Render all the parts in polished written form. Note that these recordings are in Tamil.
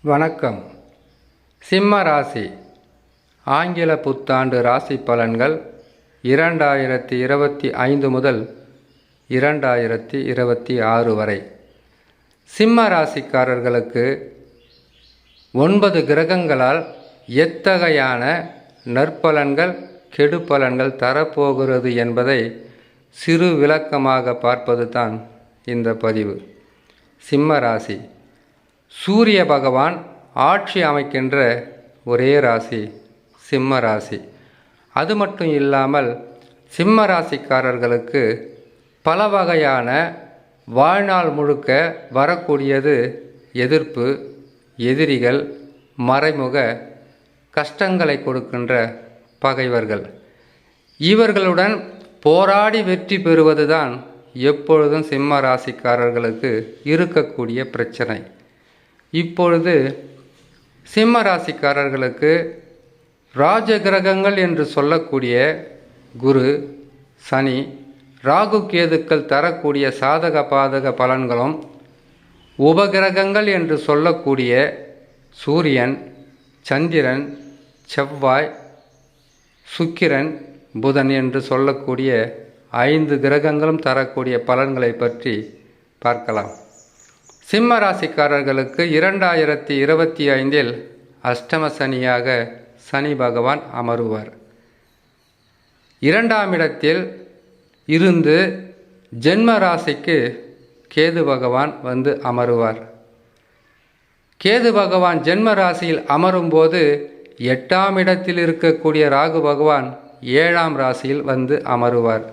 வணக்கம். சிம்ம ராசி ஆங்கில புத்தாண்டு ராசி பலன்கள் 2025 முதல் 2026 வரை. சிம்ம ராசிக்காரர்களுக்கு 9 கிரகங்களால் எத்தகையான நற்பலன்கள் கெடுபலன்கள் தரப்போகிறது என்பதை சிறு விளக்கமாக பார்ப்பது தான் இந்த பதிவு. சிம்ம ராசி சூரிய பகவான் ஆட்சி அமைக்கின்ற ஒரே ராசி சிம்ம ராசி. அது மட்டும் இல்லாமல் சிம்ம ராசிக்காரர்களுக்கு பல வகையான வாழ்நாள் முழுக்க வரக்கூடியது எதிர்ப்பு, எதிரிகள், மறைமுக கஷ்டங்களை கொடுக்கின்ற பகைவர்கள். இவர்களுடன் போராடி வெற்றி பெறுவதுதான் எப்பொழுதும் சிம்ம ராசிக்காரர்களுக்கு இருக்கக்கூடிய பிரச்சனை. இப்பொழுது சிம்ம ராசிக்காரர்களுக்கு ராஜ கிரகங்கள் என்று சொல்லக்கூடிய குரு, சனி, ராகு, கேதுக்கள் தரக்கூடிய சாதக பாதக பலன்களும், உபகிரகங்கள் என்று சொல்லக்கூடிய சூரியன், சந்திரன், செவ்வாய், சுக்கிரன், புதன் என்று சொல்லக்கூடிய 5 கிரகங்களும் தரக்கூடிய பலன்களை பற்றி பார்க்கலாம். சிம்ம ராசிக்காரர்களுக்கு 2025 அஷ்டம சனியாக சனி பகவான் அமருவார். 2ஆம் இடத்தில் இருந்து ஜென்ம ராசிக்கு கேது பகவான் வந்து அமருவார். கேது பகவான் ஜென்ம ராசியில் அமரும்போது 8ஆம் இடத்தில் இருக்கக்கூடிய ராகு பகவான் 7ஆம் ராசியில் வந்து அமருவார்.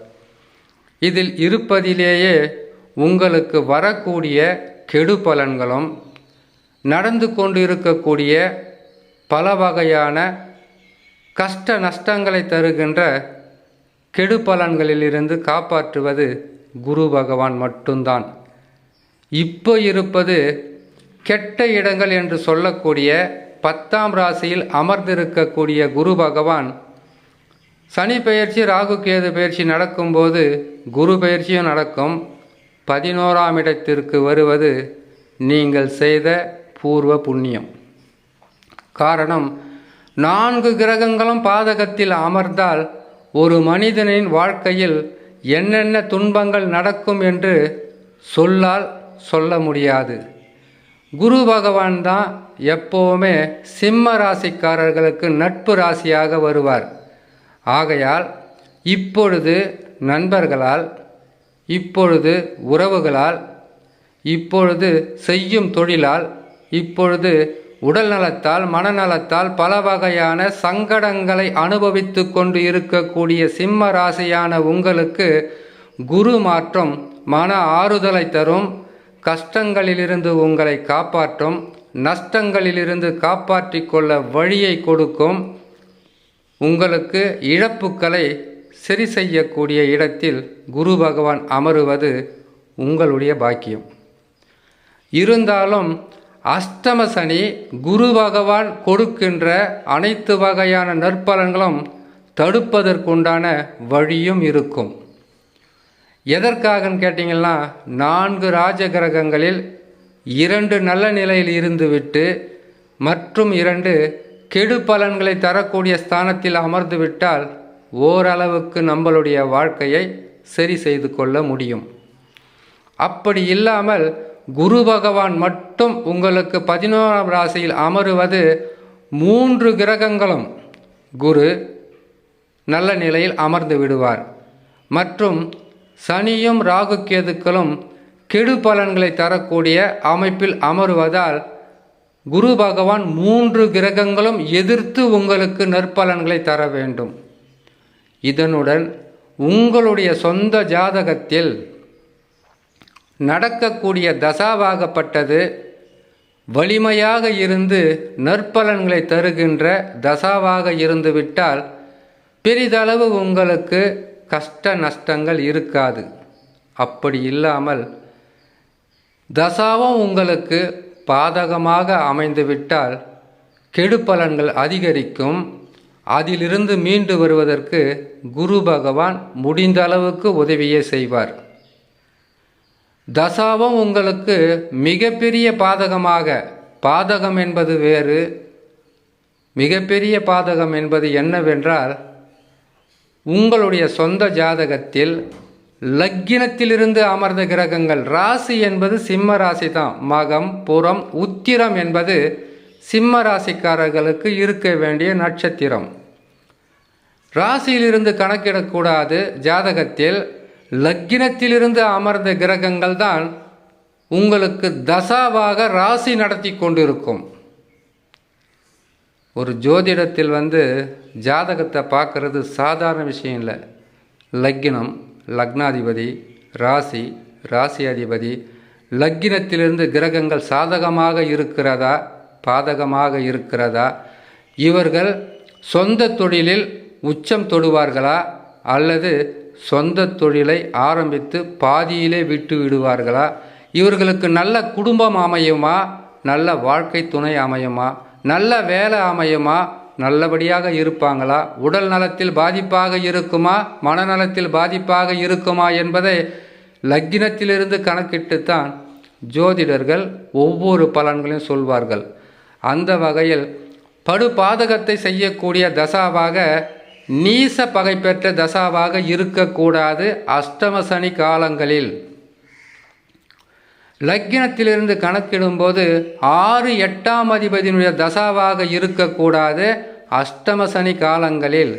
இதில் இருப்பதிலேயே உங்களுக்கு வரக்கூடிய கெடு பலன்களும், நடந்து கொண்டு இருக்கக்கூடிய பல வகையான கஷ்ட நஷ்டங்களை தருகின்ற கெடு பலன்களிலிருந்து காப்பாற்றுவது குரு பகவான் மட்டும்தான். இப்போ இருப்பது கெட்ட இடங்கள் என்று சொல்லக்கூடிய 10ஆம் ராசியில் அமர்ந்திருக்கக்கூடிய குரு பகவான் சனி பெயர்ச்சி, ராகு கேது பெயர்ச்சி நடக்கும்போது குரு பெயர்ச்சியும் நடக்கும். 11ஆம் இடத்திற்கு வருவது நீங்கள் செய்த பூர்வ புண்ணியம். காரணம், 4 கிரகங்களும் பாதகத்தில் அமர்ந்தால் ஒரு மனிதனின் வாழ்க்கையில் என்னென்ன துன்பங்கள் நடக்கும் என்று சொல்லால் சொல்ல முடியாது. குரு பகவான் தான் எப்போவுமே சிம்ம ராசிக்காரர்களுக்கு நட்பு ராசியாக வருவார். ஆகையால் இப்பொழுது நண்பர்களால், இப்பொழுது உறவுகளால், இப்பொழுது செய்யும் தொழிலால், இப்பொழுது உடல் நலத்தால், மனநலத்தால் பல வகையான சங்கடங்களை அனுபவித்து கொண்டு இருக்கக்கூடிய சிம்ம ராசியான உங்களுக்கு குரு மாற்றம் மன ஆறுதலை தரும், கஷ்டங்களிலிருந்து உங்களை காப்பாற்றும், நஷ்டங்களிலிருந்து காப்பாற்றி கொள்ள வழியை கொடுக்கும். உங்களுக்கு இழப்புக்களை சரி செய்யக்கூடிய இடத்தில் குரு பகவான் அமருவது உங்களுடைய பாக்கியம். இருந்தாலும் அஷ்டம சனி குரு பகவான் கொடுக்கின்ற அனைத்து வகையான நற்பலன்களும் தடுப்பதற்குண்டான வழியும் இருக்கும். எதற்காகன்னு கேட்டிங்கன்னா, 4 ராஜ கிரகங்களில் 2 நல்ல நிலையில் இருந்துவிட்டு மற்றும் 2 கெடு பலன்களை தரக்கூடிய ஸ்தானத்தில் அமர்ந்து விட்டால் ஓரளவுக்கு நம்மளுடைய வாழ்க்கையை சரி செய்து கொள்ள முடியும். அப்படி இல்லாமல் குரு பகவான் மட்டும் உங்களுக்கு 11ஆம் ராசியில் அமருவது 3 கிரகங்களும் குரு நல்ல நிலையில் அமர்ந்து விடுவார். மற்றும் சனியும் ராகு கேதுக்களும் கெடு பலன்களை தரக்கூடிய அமைப்பில் அமருவதால் குரு பகவான் 3 கிரகங்களும் எதிர்த்து உங்களுக்கு நற்பலன்களை தர வேண்டும். இதனுடன் உங்களுடைய சொந்த ஜாதகத்தில் நடக்கக்கூடிய தசாவாகப்பட்டது வலிமையாக இருந்து நற்பலன்களை தருகின்ற தசாவாக இருந்துவிட்டால் பெரிதளவு உங்களுக்கு கஷ்ட நஷ்டங்கள் இருக்காது. அப்படி இல்லாமல் தசாவும் உங்களுக்கு பாதகமாக அமைந்துவிட்டால் கெடு பலன்கள் அதிகரிக்கும். அதிலிருந்து மீண்டு வருவதற்கு குரு பகவான் முடிந்த அளவுக்கு உதவியே செய்வார். தசாவும் உங்களுக்கு மிகப்பெரிய பாதகமாக பாதகம் என்பது வேறு. மிகப்பெரிய பாதகம் என்பது என்னவென்றால், உங்களுடைய சொந்த ஜாதகத்தில் லக்கினத்திலிருந்து அமர்ந்த கிரகங்கள், ராசி என்பது சிம்ம ராசி தான். மகம், புரம், உத்திரம் என்பது சிம்ம ராசிக்காரர்களுக்கு இருக்க வேண்டிய நட்சத்திரம். ராசியிலிருந்து கணக்கிடக்கூடாது. ஜாதகத்தில் லக்கினத்திலிருந்து அமர்ந்த கிரகங்கள் தான் உங்களுக்கு தசாவாக ராசி நடத்தி கொண்டிருக்கும். ஒரு ஜோதிடத்தில் ஜாதகத்தை பார்க்கறது சாதாரண விஷயம் இல்லை. லக்கினம், லக்னாதிபதி, ராசி, ராசி அதிபதி, லக்கினத்திலிருந்து கிரகங்கள் சாதகமாக இருக்கிறதா பாதகமாக இருக்கிறதா, இவர்கள் சொந்த தொழிலில் உச்சம் தொடுவார்களா அல்லது சொந்த தொழிலை ஆரம்பித்து பாதியிலே விட்டு விடுவார்களா, இவர்களுக்கு நல்ல குடும்பம் அமையுமா, நல்ல வாழ்க்கை துணை அமையுமா, நல்ல வேலை அமையுமா, நல்லபடியாக இருப்பாங்களா, உடல் நலத்தில் பாதிப்பாக இருக்குமா, மனநலத்தில் பாதிப்பாக இருக்குமா என்பதை லக்கினத்திலிருந்து கணக்கிட்டுத்தான் ஜோதிடர்கள் ஒவ்வொரு பலன்களையும் சொல்வார்கள். அந்த வகையில் படு பாதகத்தை செய்யக்கூடிய தசாவாக நீச பகை பெற்ற தசாவாக இருக்கக்கூடாது. அஷ்டம சனி காலங்களில் லக்கினத்திலிருந்து கணக்கிடும்போது 6, 8ஆம் அதிபதியினுடைய தசாவாக இருக்கக்கூடாது அஷ்டம சனி காலங்களில்.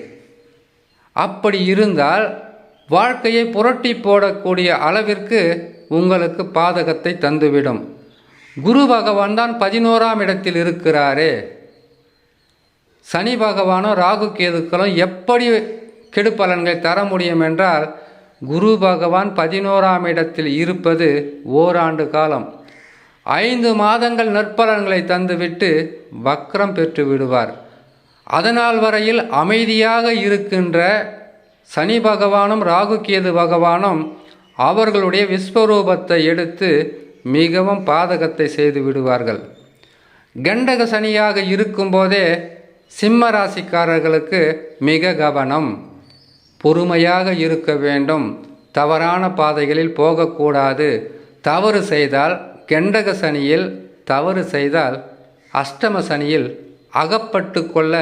அப்படி இருந்தால் வாழ்க்கையை புரட்டி போடக்கூடிய அளவிற்கு உங்களுக்கு பாதகத்தை தந்துவிடும். குரு பகவான் தான் 11ஆம் இடத்தில் இருக்கிறாரே. சனி பகவானும் ராகு கேதுக்களும் எப்படி கெடுபலன்களை தர முடியும் என்றால், குரு பகவான் 11ஆம் இடத்தில் இருப்பது ஓராண்டு காலம், 5 மாதங்கள் நற்பலன்களை தந்துவிட்டு வக்ரம் பெற்று விடுவார். அதனால் வரையில் அமைதியாக இருக்கின்ற சனி பகவானும் ராகு கேது பகவானும் அவர்களுடைய விஸ்வரூபத்தை எடுத்து மிகவும் பாதகத்தை செய்து விடுவார்கள். கண்டக சனியாக இருக்கும்போதே சிம்ம ராசிக்காரர்களுக்கு மிக கவனம், பொறுமையாக இருக்க வேண்டும், தவறான பாதைகளில் போகக்கூடாது. தவறு செய்தால் கண்டக சனியில், தவறு செய்தால் அஷ்டம சனியில் அகப்பட்டு கொள்ள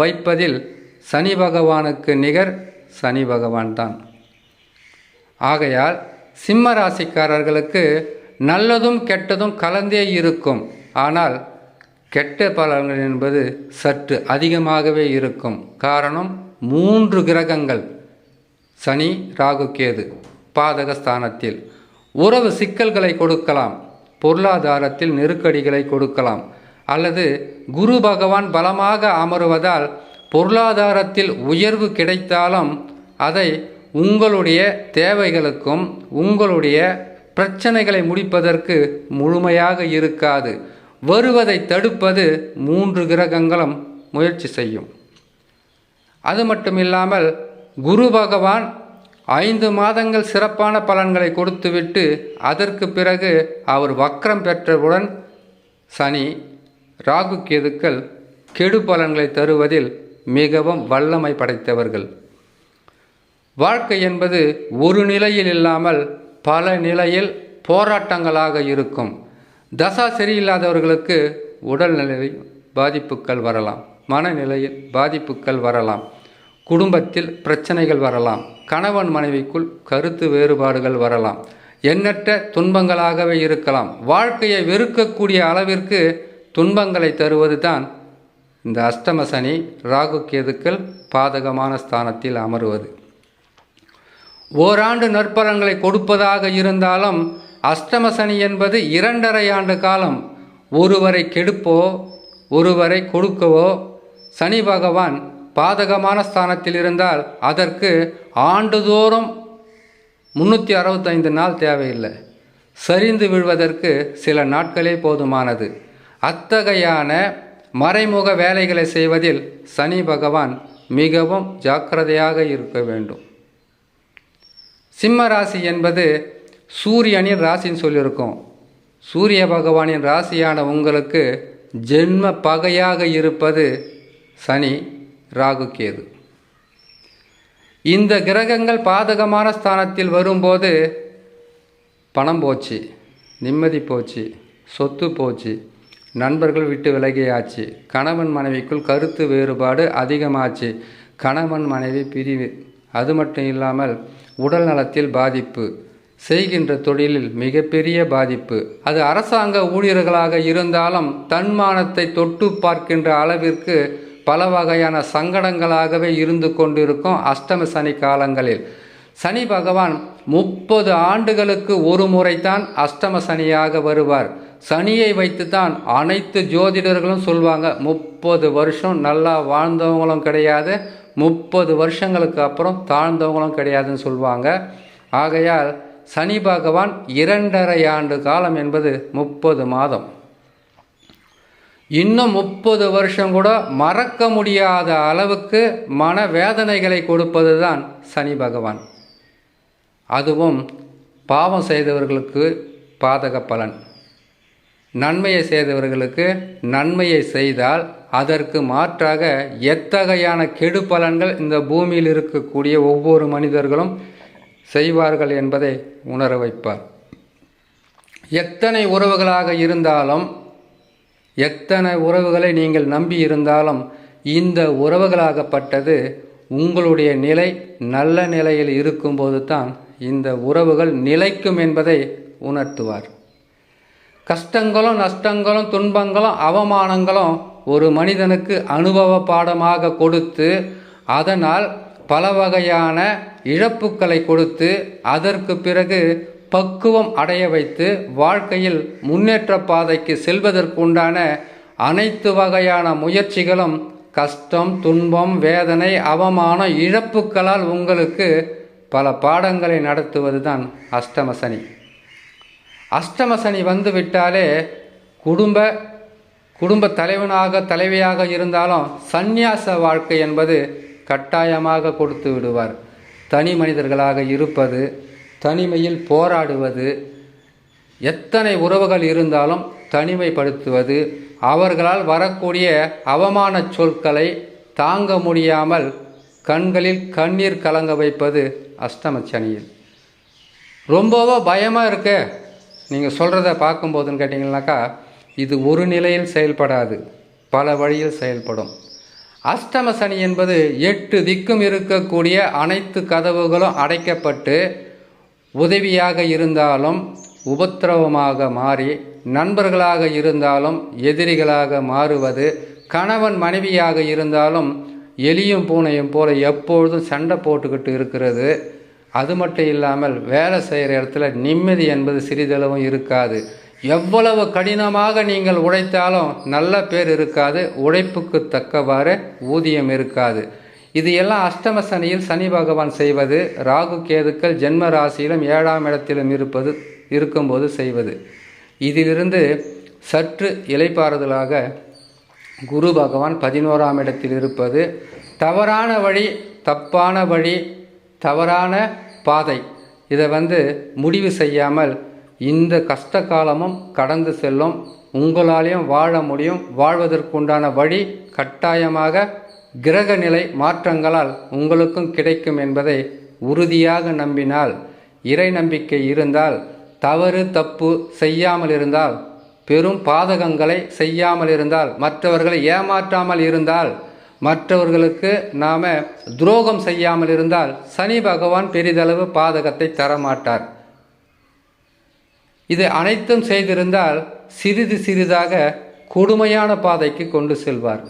வைப்பதில் சனி பகவானுக்கு நிகர் சனி பகவான் தான். ஆகையால் சிம்ம ராசிக்காரர்களுக்கு நல்லதும் கெட்டதும் கலந்தே இருக்கும். ஆனால் கெட்ட பலன்கள் என்பது சற்று அதிகமாகவே இருக்கும். காரணம், 3 கிரகங்கள் சனி, ராகு, கேது பாதகஸ்தானத்தில் உறவு சிக்கல்களை கொடுக்கலாம், பொருளாதாரத்தில் நெருக்கடிகளை கொடுக்கலாம். அல்லது குரு பகவான் பலமாக அமருவதால் பொருளாதாரத்தில் உயர்வு கிடைத்தாலும் அதை உங்களுடைய தேவைகளுக்கும் உங்களுடைய பிரச்சனைகளை முடிப்பதற்கு முழுமையாக இருக்காது. வருவதை தடுப்பது 3 கிரகங்களும் முயற்சி செய்யும். அது மட்டும் இல்லாமல் குரு பகவான் 5 மாதங்கள் சிறப்பான பலன்களை கொடுத்துவிட்டு அதற்கு பிறகு அவர் வக்ரம் பெற்றவுடன் சனி, ராகு கேதுக்கள் கெடு பலன்களை தருவதில் மிகவும் வல்லமை படைத்தவர்கள். வாழ்க்கை என்பது ஒரு நிலையில் இல்லாமல் பல நிலையில் போராட்டங்களாக இருக்கும். தசா சரியில்லாதவர்களுக்கு உடல்நிலை பாதிப்புகள் வரலாம், மனநிலையில் பாதிப்புகள் வரலாம், குடும்பத்தில் பிரச்சனைகள் வரலாம், கணவன் மனைவிக்குள் கருத்து வேறுபாடுகள் வரலாம், எண்ணற்ற துன்பங்களாகவே இருக்கலாம். வாழ்க்கையை வெறுக்கக்கூடிய அளவிற்கு துன்பங்களை தருவது தான் இந்த அஷ்டம சனி, ராகு கேதுக்கள் பாதகமான ஸ்தானத்தில் அமருவது. ஓராண்டு நற்பலன்களை கொடுப்பதாக இருந்தாலும் அஷ்டம சனி என்பது 2.5 ஆண்டு காலம். ஒருவரை கெடுப்போ ஒருவரை கொடுக்கவோ சனி பகவான் பாதகமான ஸ்தானத்தில் இருந்தால் அதற்கு ஆண்டுதோறும் 365 நாள் தேவையில்லை. சரிந்து விழுவதற்கு சில நாட்களே போதுமானது. அத்தகையான மறைமுக வேலைகளை செய்வதில் சனி பகவான் மிகவும் ஜாக்கிரதையாக இருக்க வேண்டும். சிம்ம ராசி என்பது சூரியனின் ராசின்னு சொல்லியிருக்கோம். சூரிய பகவானின் ராசியான உங்களுக்கு ஜென்ம பகையாக இருப்பது சனி, ராகு, கேது. இந்த கிரகங்கள் பாதகமான ஸ்தானத்தில் வரும்போது பணம் போச்சு, நிம்மதி போச்சு, சொத்து போச்சு, நண்பர்கள் விட்டு விலகியாச்சு, கணவன் மனைவிக்குள் கருத்து வேறுபாடு அதிகமாச்சு, கணவன் மனைவி பிரிவு. அது மட்டும் இல்லாமல் உடல் நலத்தில் பாதிப்பு, செய்கின்ற தொழிலில் மிகப்பெரிய பாதிப்பு. அது அரசாங்க ஊழியர்களாக இருந்தாலும் தன்மானத்தை தொட்டு பார்க்கின்ற அளவிற்கு பல வகையான சங்கடங்களாகவே இருந்து கொண்டிருக்கும் அஷ்டம சனி காலங்களில். சனி பகவான் 30 ஆண்டுகளுக்கு ஒரு முறைதான் அஷ்டம சனியாக வருவார். சனியை வைத்துத்தான் அனைத்து ஜோதிடர்களும் சொல்லுவாங்க, 30 வருஷம் நல்லா வாழ்ந்தவங்களும் கிடையாது, 30 வருஷங்களுக்கு அப்புறம் தாழ்ந்தவங்களும் கிடையாதுன்னு சொல்லுவாங்க. ஆகையால் சனி பகவான் 2.5 ஆண்டு காலம் என்பது 30 மாதம். இன்னும் 30 வருஷம் கூட மறக்க முடியாத அளவுக்கு மனவேதனைகளை கொடுப்பது தான் சனி பகவான். அதுவும் பாவம் செய்தவர்களுக்கு பாதக பலன், நன்மையை செய்தவர்களுக்கு நன்மையை செய்தால் அதற்கு மாற்றாக எத்தகையான கெடு பலன்கள் இந்த பூமியில் இருக்கக்கூடிய ஒவ்வொரு மனிதர்களும் செய்வார்கள் என்பதை உணர வைப்பார். எத்தனை உறவுகளாக இருந்தாலும், எத்தனை உறவுகளை நீங்கள் நம்பி இருந்தாலும், இந்த உறவுகளாகப்பட்டது உங்களுடைய நிலை நல்ல நிலையில் இருக்கும்போது தான் இந்த உறவுகள் நிலைக்கும் என்பதை உணர்த்துவார். கஷ்டங்களும் நஷ்டங்களும் துன்பங்களும் அவமானங்களும் ஒரு மனிதனுக்கு அனுபவ பாடமாக கொடுத்து அதனால் பல வகையான இழப்புக்களை கொடுத்து அதற்கு பிறகு பக்குவம் அடைய வைத்து வாழ்க்கையில் முன்னேற்ற பாதைக்கு செல்வதற்குண்டான அனைத்து வகையான முயற்சிகளும் கஷ்டம், துன்பம், வேதனை, அவமானம், இழப்புக்களால் உங்களுக்கு பல பாடங்களை நடத்துவது தான் அஷ்டம சனி. அஷ்டம சனி வந்து விட்டாலே குடும்ப தலைவியாக இருந்தாலும் சந்நியாச வாழ்க்கை என்பது கட்டாயமாக கொடுத்து விடுவார். தனி மனிதர்களாக இருப்பது, தனிமையில் போராடுவது, எத்தனை உறவுகள் இருந்தாலும் தனிமைப்படுத்துவது, அவர்களால் வரக்கூடிய அவமான சொற்களை தாங்க முடியாமல் கண்களில் கண்ணீர் கலங்க வைப்பது அஷ்டம சனியில். ரொம்பவோ பயமாக இருக்க நீங்கள் சொல்கிறத பார்க்கும்போதுன்னு கேட்டிங்கன்னாக்கா, இது ஒரு நிலையில் செயல்படாது, பல வழியில் செயல்படும். அஷ்டம சனி என்பது 8 திக்கும் இருக்கக்கூடிய அனைத்து கதவுகளும் அடைக்கப்பட்டு உதவியாக இருந்தாலும் உபத்திரவமாக மாறி, நண்பர்களாக இருந்தாலும் எதிரிகளாக மாறுவது, கணவன் மனைவியாக இருந்தாலும் எலியும் பூனையும் போல எப்பொழுதும் சண்டை போட்டுக்கிட்டு இருக்கிறது. அது மட்டும் இல்லாமல் வேலை செய்கிற இடத்துல நிம்மதி என்பது சிறிதளவும் இருக்காது. எவ்வளவு கடினமாக நீங்கள் உழைத்தாலும் நல்ல பேர் இருக்காது, உழைப்புக்கு தக்கவாறு ஊதியம் இருக்காது. இது எல்லாம் அஷ்டம சனியில் சனி பகவான் செய்வது, ராகு கேதுக்கள் ஜென்ம ராசியிலும் 7ஆம் இடத்திலும் இருக்கும்போது செய்வது. இதிலிருந்து சற்று இளைப்பாறுதலாக குரு பகவான் 11ஆம் இடத்தில் இருப்பது, தவறான வழி, தப்பான வழி, தவறான பாதை, இதை முடிவு செய்யாமல் இந்த கஷ்ட காலமும் கடந்து செல்லும், உங்களாலேயும் வாழ முடியும், வாழ்வதற்குண்டான வழி கட்டாயமாக கிரக நிலை மாற்றங்களால் உங்களுக்கும் கிடைக்கும் என்பதை உறுதியாக நம்பினால், இறை நம்பிக்கை இருந்தால், தவறு தப்பு செய்யாமல் இருந்தால், பெரும் பாதகங்களை செய்யாமல் இருந்தால், மற்றவர்களை ஏமாற்றாமல் இருந்தால், மற்றவர்களுக்கு நாம் துரோகம் செய்யாமல் இருந்தால் சனி பகவான் பெரிதளவு பாதகத்தை தரமாட்டார். இது அனைத்தும் செய்திருந்தால் சிறிது சிறிதாக கொடுமையான பாதைக்கு கொண்டு செல்வார்.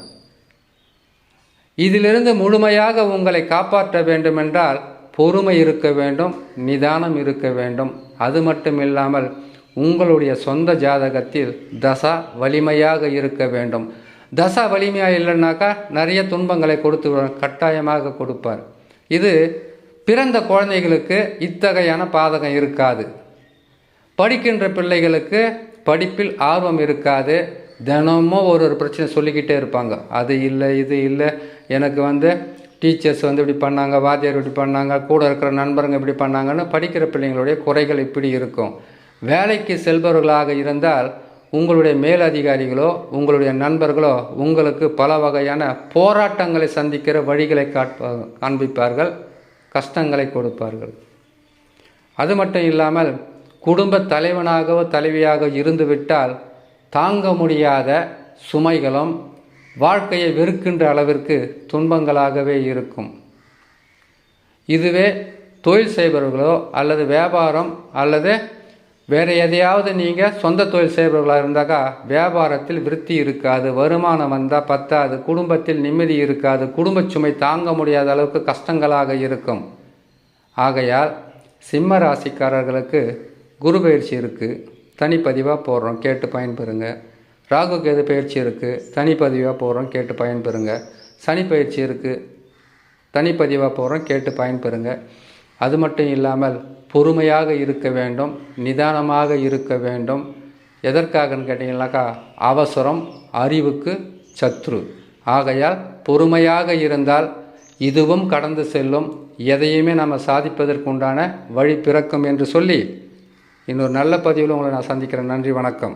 இதிலிருந்து முழுமையாக உங்களை காப்பாற்ற வேண்டுமென்றால் பொறுமை இருக்க வேண்டும், நிதானம் இருக்க வேண்டும். அது மட்டும் இல்லாமல் உங்களுடைய சொந்த ஜாதகத்தில் தசா வலிமையாக இருக்க வேண்டும். தசா வலிமையாக இல்லைன்னாக்கா நிறைய துன்பங்களை கொடுத்து கட்டாயமாக கொடுப்பார். இது பிறந்த குழந்தைகளுக்கு இத்தகையான பாதகம் இருக்காது. படிக்கின்ற பிள்ளைகளுக்கு படிப்பில் ஆர்வம் இருக்காது. தினமும் ஒரு பிரச்சனை சொல்லிக்கிட்டே இருப்பாங்க. அது இல்லை, இது இல்லை, எனக்கு டீச்சர்ஸ் இப்படி பண்ணாங்க, வாத்தியார் இப்படி பண்ணாங்க, கூட இருக்கிற நண்பருங்க இப்படி பண்ணாங்கன்னு படிக்கிற பிள்ளைங்களுடைய குறைகள் இப்படி இருக்கும். வேலைக்கு செல்பவர்களாக இருந்தால் உங்களுடைய மேலதிகாரிகளோ உங்களுடைய நண்பர்களோ உங்களுக்கு பல வகையான போராட்டங்களை சந்திக்கிற வழிகளை காண்பிப்பார்கள், கஷ்டங்களை கொடுப்பார்கள். அது மட்டும் இல்லாமல் குடும்ப தலைவனாகவோ தலைவியாக இருந்துவிட்டால் தாங்க முடியாத சுமைகளும் வாழ்க்கையை வெறுக்கின்ற அளவிற்கு துன்பங்களாகவே இருக்கும். இதுவே தொழில் செய்பவர்களோ அல்லது வியாபாரம் அல்லது வேறு எதையாவது நீங்கள் சொந்த தொழில் செய்பவர்களாக இருந்தாக்கா வியாபாரத்தில் விருத்தி இருக்காது, வருமானம் வந்தால் பத்தாது, குடும்பத்தில் நிம்மதி இருக்காது, குடும்ப சுமை தாங்க முடியாத அளவுக்கு கஷ்டங்களாக இருக்கும். ஆகையால் சிம்ம ராசிக்காரர்களுக்கு குரு பயிற்சி இருக்குது, தனிப்பதிவாக போடுறோம், கேட்டு பயன்பெறுங்க. ராகு கேது பயிற்சி இருக்குது, தனிப்பதிவாக போடுறோம், கேட்டு பயன்பெறுங்க. சனி பயிற்சி இருக்குது, தனிப்பதிவாக போடுறோம், கேட்டு பயன்பெறுங்க. அது மட்டும் இல்லாமல் பொறுமையாக இருக்க வேண்டும், நிதானமாக இருக்க வேண்டும். எதற்காகன்னு கேட்டிங்கனாக்கா அவசரம் அறிவுக்கு சத்ரு. ஆகையால் பொறுமையாக இருந்தால் இதுவும் கடந்து செல்லும், எதையுமே நம்ம சாதிப்பதற்குண்டான வழி பிறக்கும் என்று சொல்லி இன்னொரு நல்ல பதிவில் உங்களை நான் சந்திக்கிறேன். நன்றி, வணக்கம்.